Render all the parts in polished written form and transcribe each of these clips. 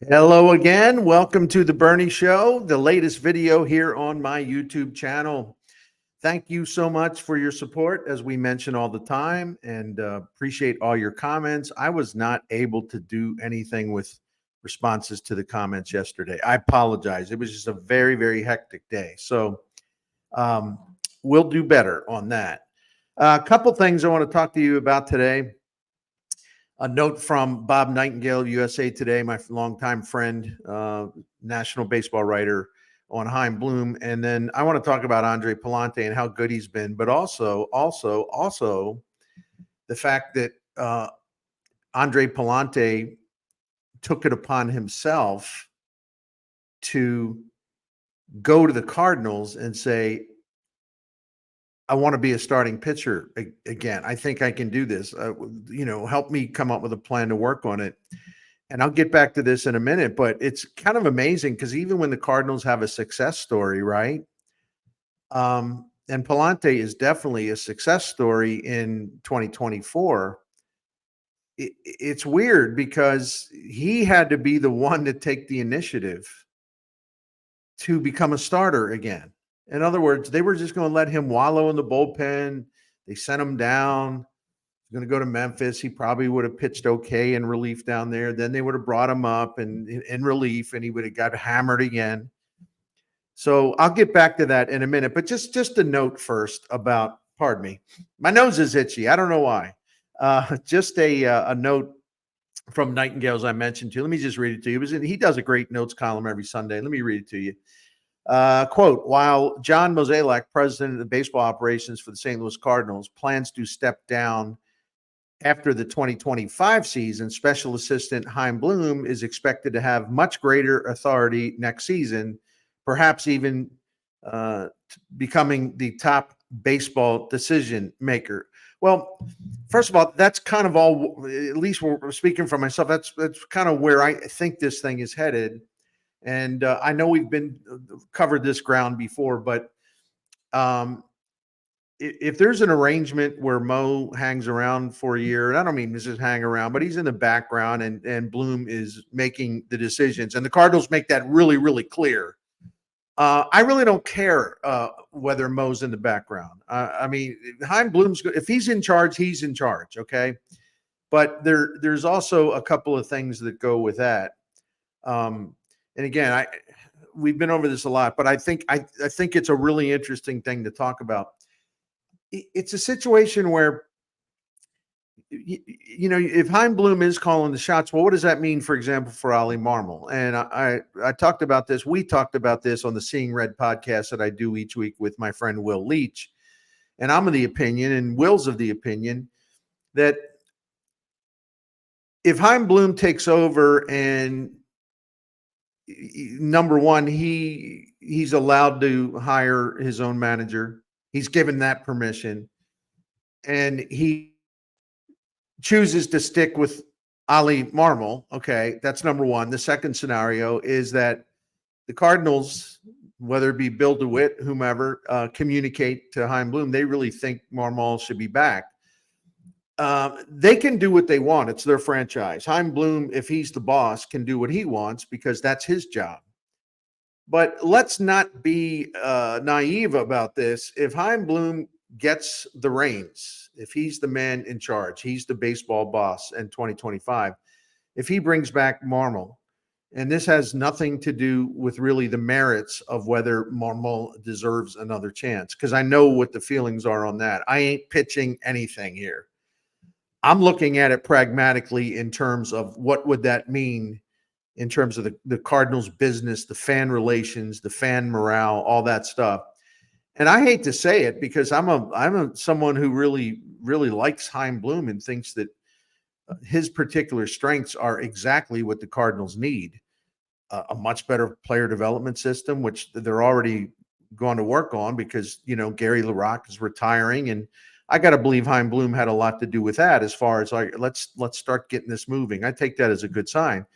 Hello again. Welcome to the Bernie Show, the latest video here on my YouTube channel. Thank you so much for your support, as we mention all the time, and appreciate all your comments. I was not able to do anything with responses to the comments yesterday. I apologize. It was just a very, very hectic day. So um, we'll do better on that. A couple things I want to talk to you about today. A note from Bob Nightingale, USA Today, my longtime friend, national baseball writer, on Chaim Bloom. And then I want to talk about Andre Pallante and how good he's been, but also the fact that Andre Palante took it upon himself to go to the Cardinals and say, I want to be a starting pitcher again. I think I can do this. Help me come up with a plan to work on it. And I'll get back to this in a minute, but it's kind of amazing because even when the Cardinals have a success story, right? And Palante is definitely a success story in 2024. It's weird because he had to be the one to take the initiative to become a starter again. In other words, they were just going to let him wallow in the bullpen. They sent him down. He's going to go to Memphis. He probably would have pitched okay in relief down there. Then they would have brought him up and in relief, and he would have got hammered again. So I'll get back to that in a minute. But just a note first about, pardon me, my nose is itchy. I don't know why. Just a note from Nightingale, as I mentioned to you. Let me just read it to you. He does a great notes column every Sunday. Let me read it to you. Quote, while John Mozeliak, president of the baseball operations for the St. Louis Cardinals, plans to step down after the 2025 season, special assistant Chaim Bloom is expected to have much greater authority next season, perhaps even becoming the top baseball decision maker. Well, first of all, that's kind of all, at least we're speaking for myself, that's kind of where I think this thing is headed. And I know we've been covered this ground before, but if there's an arrangement where Mo hangs around for a year, and I don't mean this is hang around, but he's in the background and Bloom is making the decisions, and the Cardinals make that really, really clear. I really don't care whether Mo's in the background. I mean, Chaim Bloom's good. If he's in charge, he's in charge. Okay. But there's also a couple of things that go with that. And again, we've been over this a lot, but I think it's a really interesting thing to talk about. It's a situation where, if Chaim Bloom is calling the shots, well, what does that mean, for example, for Oli Marmel? And I talked about this. We talked about this on the Seeing Red podcast that I do each week with my friend Will Leach. And I'm of the opinion, and Will's of the opinion, that if Chaim Bloom takes over and number one, he's allowed to hire his own manager. He's given that permission, and he chooses to stick with Oli Marmel. Okay, that's number one. The second scenario is that the Cardinals, whether it be Bill DeWitt, whomever, communicate to Chaim Bloom, they really think Marmel should be back. They can do what they want. It's their franchise. Chaim Bloom, if he's the boss, can do what he wants because that's his job. But let's not be naive about this. If Chaim Bloom gets the reins, if he's the man in charge, he's the baseball boss in 2025, if he brings back Marmel, and this has nothing to do with really the merits of whether Marmel deserves another chance, because I know what the feelings are on that. I ain't pitching anything here. I'm looking at it pragmatically in terms of what would that mean in terms of the Cardinals business, the fan relations, the fan morale, all that stuff. And I hate to say it because I'm someone who really, really likes Chaim Bloom and thinks that his particular strengths are exactly what the Cardinals need. A much better player development system, which they're already going to work on because, Gary LaRocque is retiring, and I got to believe Chaim Bloom had a lot to do with that as far as let's start getting this moving. I take that as a good sign.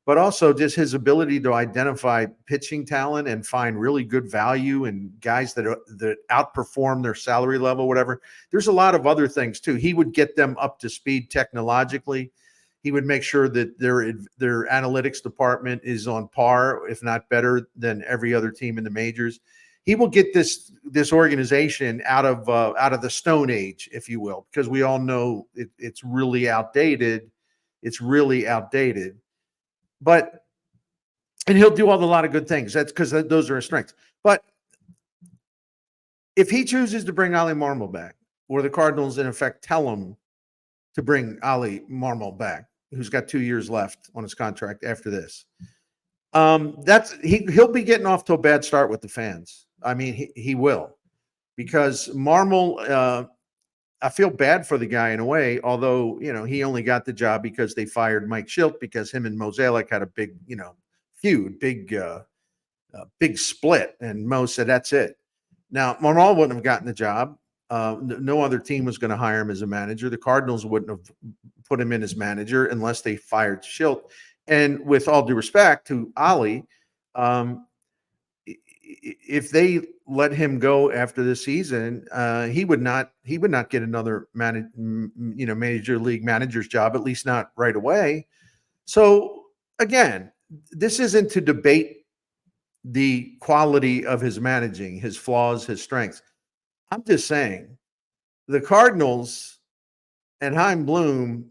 But also just his ability to identify pitching talent and find really good value and guys that outperform their salary level, whatever. There's a lot of other things too. He would get them up to speed technologically. He would make sure that their analytics department is on par, if not better, than every other team in the majors. He will get this organization out of the Stone Age, if you will, because we all know it's really outdated. It's really outdated. But and he'll do a lot of good things. That's because those are his strengths. But if he chooses to bring Ollie Marmel back, or the Cardinals in effect tell him to bring Ollie Marmel back, who's got 2 years left on his contract after this, he'll be getting off to a bad start with the fans. I mean, he will, because Marmel. I feel bad for the guy in a way, although he only got the job because they fired Mike Schilt, because him and Mozeliak had a big feud, big split, and Mo said that's it. Now Marmel wouldn't have gotten the job. No other team was going to hire him as a manager. The Cardinals wouldn't have put him in as manager unless they fired Schilt. And with all due respect to Ollie, if they let him go after this season, he would not get another major league manager's job, at least not right away. So again, this isn't to debate the quality of his managing, his flaws, his strengths. I'm just saying the Cardinals and Chaim Bloom,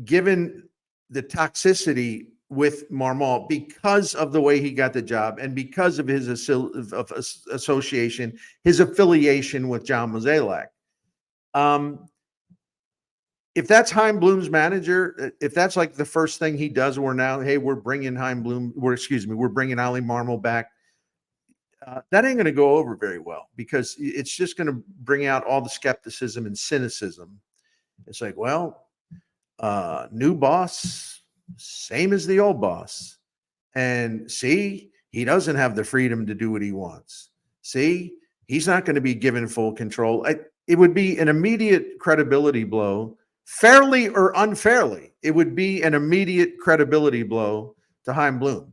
given the toxicity with Marmel because of the way he got the job and because of his association, his affiliation with John Mozeliak. If that's Chaim Bloom's manager, if that's like the first thing he does, we're bringing we're bringing Ollie Marmel back. That ain't going to go over very well, because it's just going to bring out all the skepticism and cynicism. It's like, well, new boss, same as the old boss. And see, he doesn't have the freedom to do what he wants. See, he's not going to be given full control. It would be an immediate credibility blow, fairly or unfairly. It would be an immediate credibility blow to Chaim Bloom.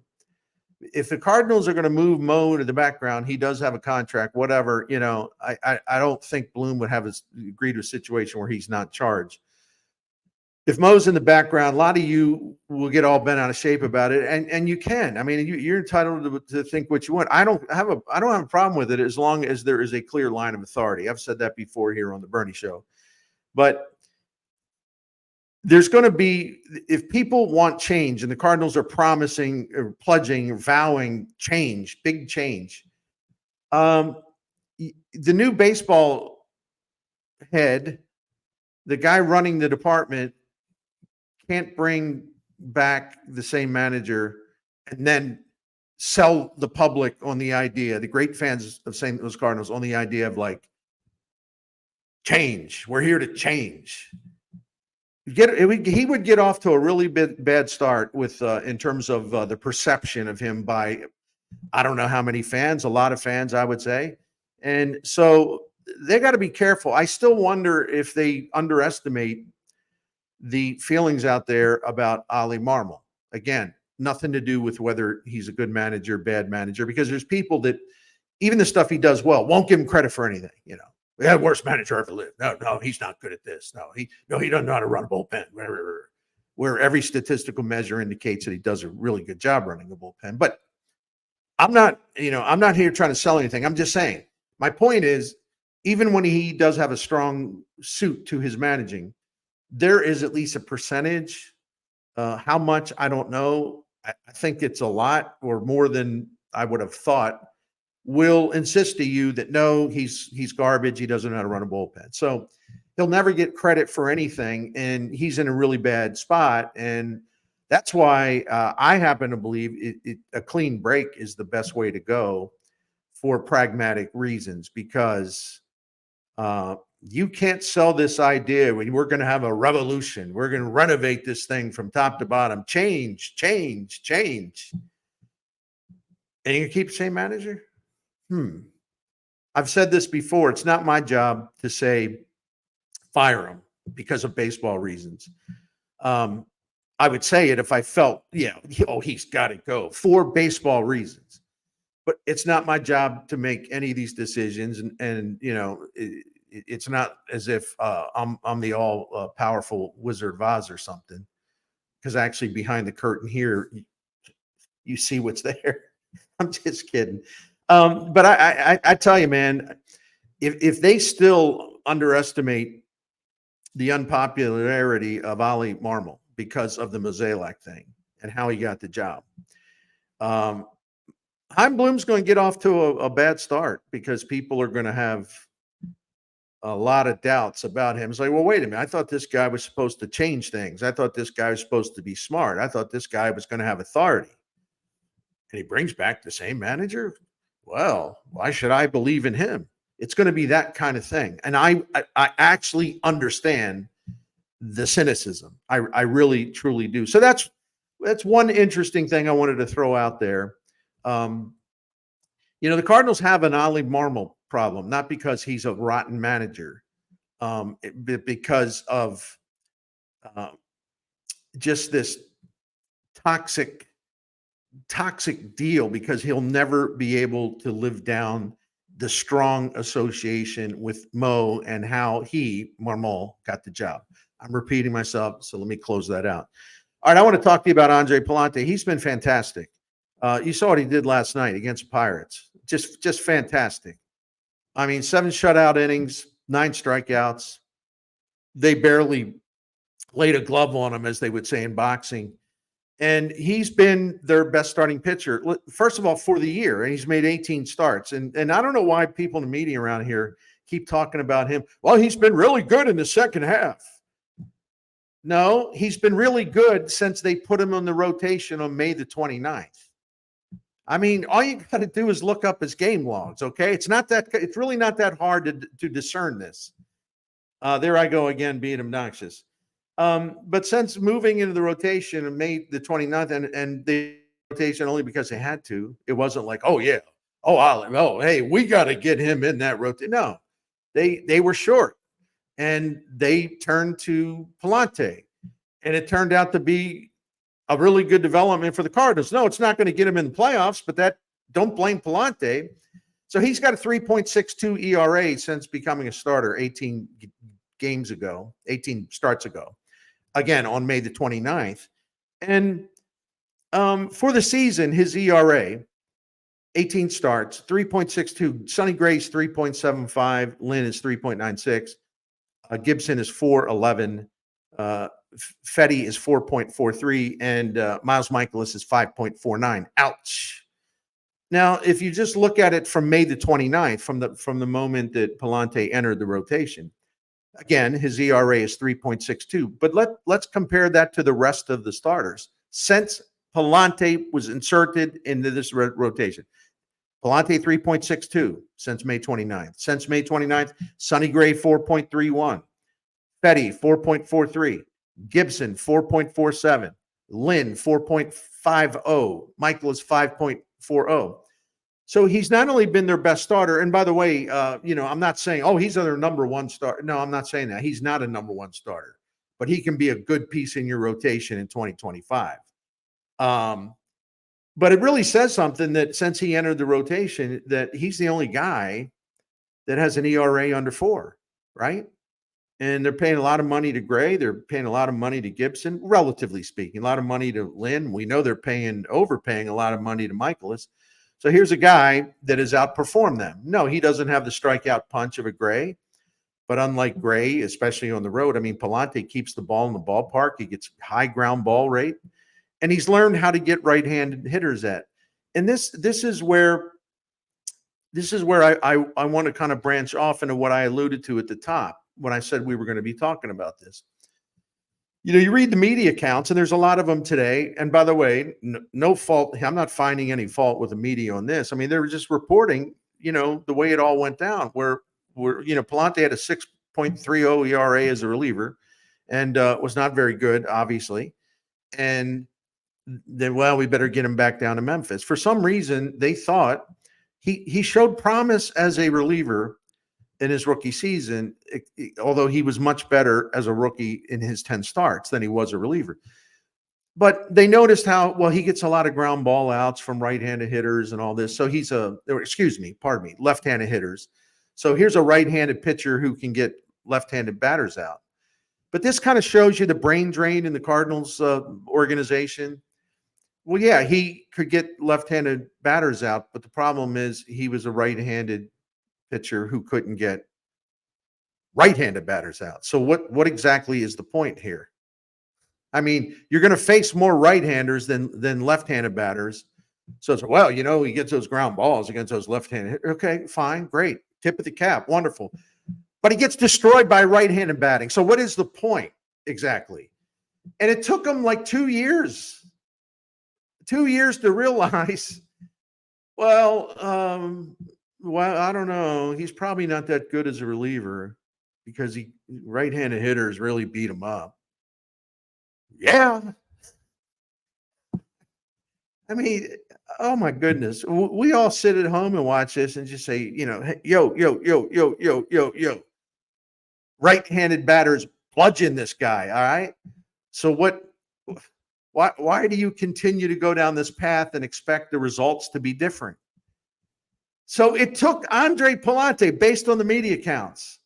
If the Cardinals are going to move Mo to the background, he does have a contract, whatever, I don't think Bloom would have agreed to a situation where he's not charged. If Mo's in the background, a lot of you will get all bent out of shape about it, and you can. I mean, you're entitled to think what you want. I don't have a problem with it as long as there is a clear line of authority. I've said that before here on the Bernie Show. But there's going to be, if people want change, and the Cardinals are promising or pledging or vowing change, big change. The new baseball head, the guy running the department, can't bring back the same manager and then sell the public on the idea, the great fans of St. Louis Cardinals, on the idea of like change. We're here to change. He would get off to a really bad start with in terms of the perception of him by, I don't know how many fans, a lot of fans, I would say. And so they got to be careful. I still wonder if they underestimate the feelings out there about Ollie Marmel. Again, nothing to do with whether he's a good manager, bad manager, because there's people that even the stuff he does well won't give him credit for anything. We had the worst manager ever lived. No, he's not good at this. No, he doesn't know how to run a bullpen. Where every statistical measure indicates that he does a really good job running a bullpen. But I'm not here trying to sell anything. I'm just saying, my point is, even when he does have a strong suit to his managing, there is at least a percentage. How much, I don't know. I think it's a lot, or more than I would have thought, will insist to you that no, he's garbage. He doesn't know how to run a bullpen. So he'll never get credit for anything, and he's in a really bad spot. And that's why I happen to believe a clean break is the best way to go for pragmatic reasons, because you can't sell this idea when we're going to have a revolution. We're going to renovate this thing from top to bottom. Change. And you keep the same manager? I've said this before. It's not my job to say fire him because of baseball reasons. I would say it if I felt, he's got to go for baseball reasons. But it's not my job to make any of these decisions. And it's not as if I'm the all powerful Wizard of Oz or something. because actually behind the curtain here, you see what's there. I'm just kidding. But I tell you, man, if they still underestimate the unpopularity of Ollie Marmel because of the Mozeliak thing and how he got the job, um, Heim Bloom's going to get off to a bad start because people are going to have a lot of doubts about him. It's like, well, wait a minute. I thought this guy was supposed to change things. I thought this guy was supposed to be smart. I thought this guy was going to have authority. And he brings back the same manager. Well, why should I believe in him? It's going to be that kind of thing. And I actually understand the cynicism. I really, truly do. So that's one interesting thing I wanted to throw out there. The Cardinals have an Ollie Marmel problem, not because he's a rotten manager, but because of just this toxic deal, because he'll never be able to live down the strong association with Mo and how Marmel, got the job. I'm repeating myself, so let me close that out. All right, I want to talk to you about Andre Pallante. He's been fantastic. You saw what he did last night against Pirates. Just fantastic. I mean, 7 shutout innings, 9 strikeouts. They barely laid a glove on him, as they would say in boxing. And he's been their best starting pitcher, first of all, for the year. And he's made 18 starts. And I don't know why people in the media around here keep talking about him. Well, he's been really good in the second half. No, he's been really good since they put him on the rotation on May the 29th. I mean, all you got to do is look up his game logs, okay? It's really not that hard to discern this. There I go again, being obnoxious. But since moving into the rotation on May the 29th, and the rotation only because they had to, it wasn't like, oh yeah, hey, we got to get him in that rotation. No, they were short, and they turned to Palante, and it turned out to be a really good development for the Cardinals. No, it's not going to get him in the playoffs, but don't blame Palante. So he's got a 3.62 ERA since becoming a starter 18 starts ago, again on May the 29th. And for the season, his ERA, 18 starts, 3.62. Sonny Gray's 3.75. Lynn is 3.96. Gibson is 4.11. Fetty is 4.43, and Miles Michaelis is 5.49. Ouch. Now, if you just look at it from May the 29th, from the moment that Palante entered the rotation, again, his ERA is 3.62. But let's compare that to the rest of the starters. Since Palante was inserted into this rotation, Palante 3.62 since May 29th. Since May 29th, Sonny Gray 4.31. Fetty 4.43. Gibson 4.47. Lynn 4.50. Michael is 5.40. So he's not only been their best starter, and by the way, I'm not saying, oh, he's their number one starter. No, I'm not saying that. He's not a number one starter, but he can be a good piece in your rotation in 2025. But it really says something that since he entered the rotation, that he's the only guy that has an ERA under 4, right? And they're paying a lot of money to Gray. They're paying a lot of money to Gibson, relatively speaking, a lot of money to Lynn. We know they're overpaying a lot of money to Michaelis. So here's a guy that has outperformed them. No, he doesn't have the strikeout punch of a Gray, but unlike Gray, especially on the road, I mean, Palante keeps the ball in the ballpark. He gets high ground ball rate, and he's learned how to get right-handed hitters at. And this is where I want to kind of branch off into what I alluded to at the top when I said we were going to be talking about this. You read the media accounts, and there's a lot of them today. And by the way, no fault. I'm not finding any fault with the media on this. I mean, they were just reporting, the way it all went down, where Palante had a 6.30 ERA as a reliever and was not very good, obviously. And then, well, we better get him back down to Memphis. For some reason, they thought he showed promise as a reliever in his rookie season, although he was much better as a rookie in his 10 starts than he was a reliever. But they noticed he gets a lot of ground ball outs from right-handed hitters and all this. So he's left-handed hitters. So here's a right-handed pitcher who can get left-handed batters out. But this kind of shows you the brain drain in the Cardinals organization. Well, yeah, he could get left-handed batters out, but the problem is he was a right-handed pitcher who couldn't get right-handed batters out. So what exactly is the point here? I mean, you're going to face more right-handers than left-handed batters. So it's, well, he gets those ground balls against those left-handed. Okay, fine, great. Tip of the cap, wonderful. But he gets destroyed by right-handed batting. So what is the point exactly? And it took him like 2 years to realize, well, I don't know. He's probably not that good as a reliever because right-handed hitters really beat him up. Yeah. I mean, oh my goodness. We all sit at home and watch this and just say, hey, yo. Right-handed batters bludgeon this guy, all right? So why do you continue to go down this path and expect the results to be different? So it took Andre Pallante, based on the media accounts.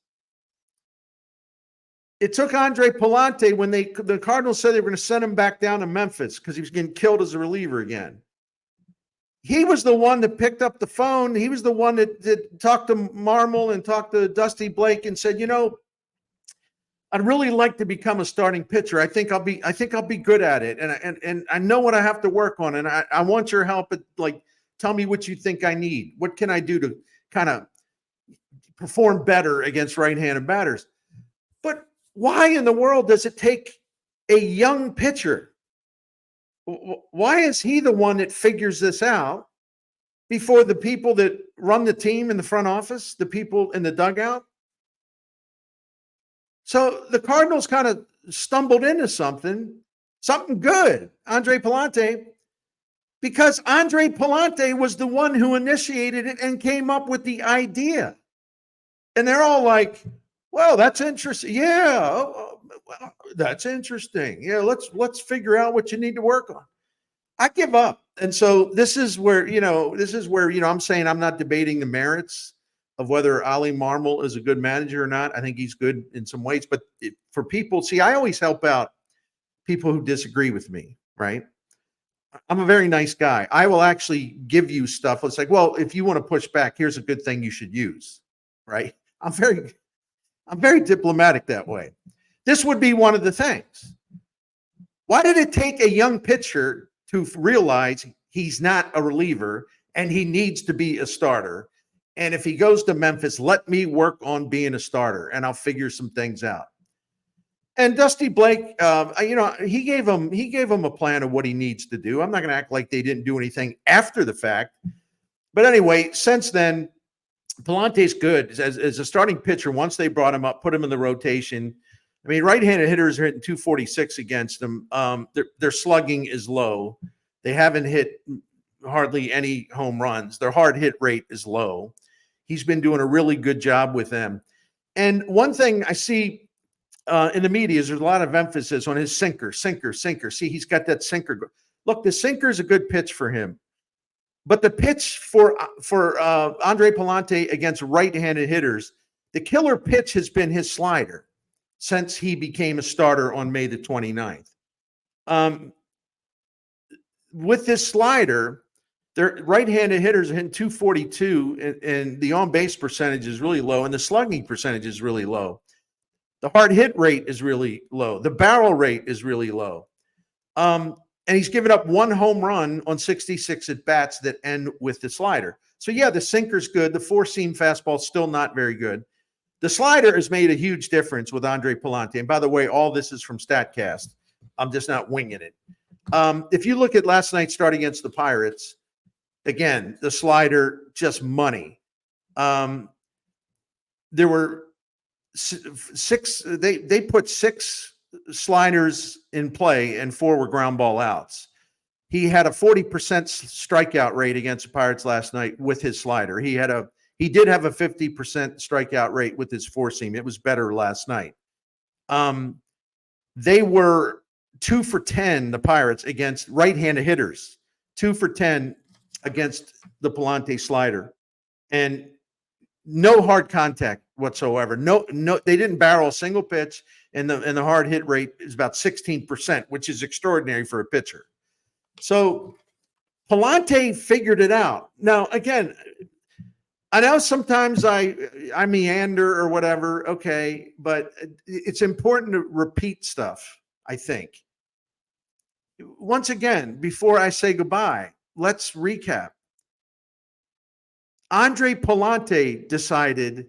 It took Andre Palante when the Cardinals said they were going to send him back down to Memphis because he was getting killed as a reliever again. He was the one that picked up the phone. He was the one that talked to Marmel and talked to Dusty Blake and said, I'd really like to become a starting pitcher. I think I'll be good at it. And I know what I have to work on. And I want your help at, tell me what you think I need. What can I do to kind of perform better against right-handed batters? But why in the world does it take a young pitcher? Why is he the one that figures this out before the people that run the team in the front office, the people in the dugout? So the Cardinals kind of stumbled into something good, Andre Pallante, because Andre Pallante was the one who initiated it and came up with the idea. And they're all like, well, that's interesting. Yeah, well, that's interesting. Yeah, let's figure out what you need to work on. I give up. And so this is where I'm saying I'm not debating the merits of whether Ali Marmel is a good manager or not. I think he's good in some ways. But for people, I always help out people who disagree with me, right? I'm a very nice guy. I will actually give you stuff. It's like, well, if you want to push back, here's a good thing you should use, right? I'm very diplomatic that way. This would be one of the things. Why did it take a young pitcher to realize he's not a reliever and he needs to be a starter? And if he goes to Memphis, let me work on being a starter and I'll figure some things out. And Dusty Blake, he gave him a plan of what he needs to do. I'm not going to act like they didn't do anything after the fact. But anyway, since then, Palante's good as a starting pitcher. Once they brought him up, put him in the rotation. I mean, right-handed hitters are hitting 246 against them. Their slugging is low. They haven't hit hardly any home runs. Their hard hit rate is low. He's been doing a really good job with them. And one thing I see in the media is there's a lot of emphasis on his sinker. See, he's got that sinker. Look, the sinker is a good pitch for him. But the pitch for Andre Pallante against right-handed hitters, the killer pitch has been his slider since he became a starter on May the 29th. With this slider, their right-handed hitters are hitting 242, and the on-base percentage is really low, and the slugging percentage is really low. The hard hit rate is really low. The barrel rate is really low. And he's given up one home run on 66 at-bats that end with the slider. So, yeah, the sinker's good. The four-seam fastball's still not very good. The slider has made a huge difference with Andre Pallante. And by the way, all this is from StatCast. I'm just not winging it. If you look at last night's start against the Pirates, again, the slider, just money. There were six. They put six sliders in play and four were ground ball outs. He had a 40% strikeout rate against the Pirates last night with his slider. He did have a 50% strikeout rate with his four seam. It was better last night. They were 2 for 10, the Pirates, against right-handed hitters. 2 for 10 against the Pallante slider. And no hard contact whatsoever. No, they didn't barrel a single pitch, and the hard hit rate is about 16%, which is extraordinary for a pitcher. So Palante figured it out. Now, again, I know sometimes I meander or whatever, okay, but it's important to repeat stuff, I think. Once again, before I say goodbye, let's recap. Andre Palante decided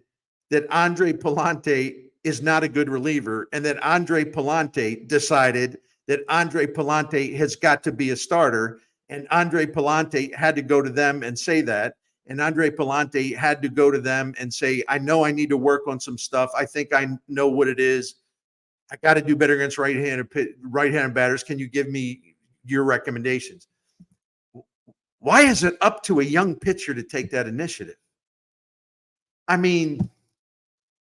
that Andre Palante is not a good reliever, and that Andre Palante decided that Andre Palante has got to be a starter, and Andre Palante had to go to them and say that, and Andre Palante had to go to them and say, I know I need to work on some stuff. I think I know what it is. I got to do better against right-handed batters. Can you give me your recommendations? Why is it up to a young pitcher to take that initiative? I mean,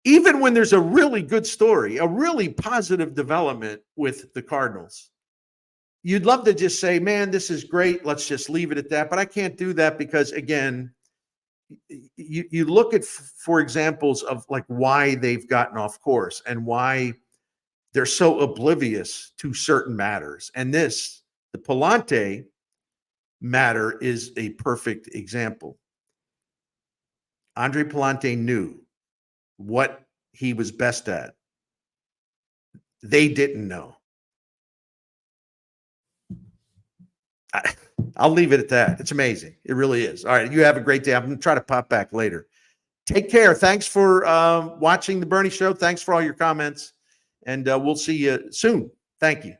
even when there's a really good story, a really positive development with the Cardinals, you'd love to just say, man, this is great. Let's just leave it at that. But I can't do that because, again, you look at, for examples of like why they've gotten off course and why they're so oblivious to certain matters. And the Palante matter is a perfect example. Andre Palante knew what he was best at. They didn't know. I'll leave it at that. It's amazing. It really is. All right. You have a great day. I'm going to try to pop back later. Take care. Thanks for watching the Bernie Show. Thanks for all your comments. And we'll see you soon. Thank you.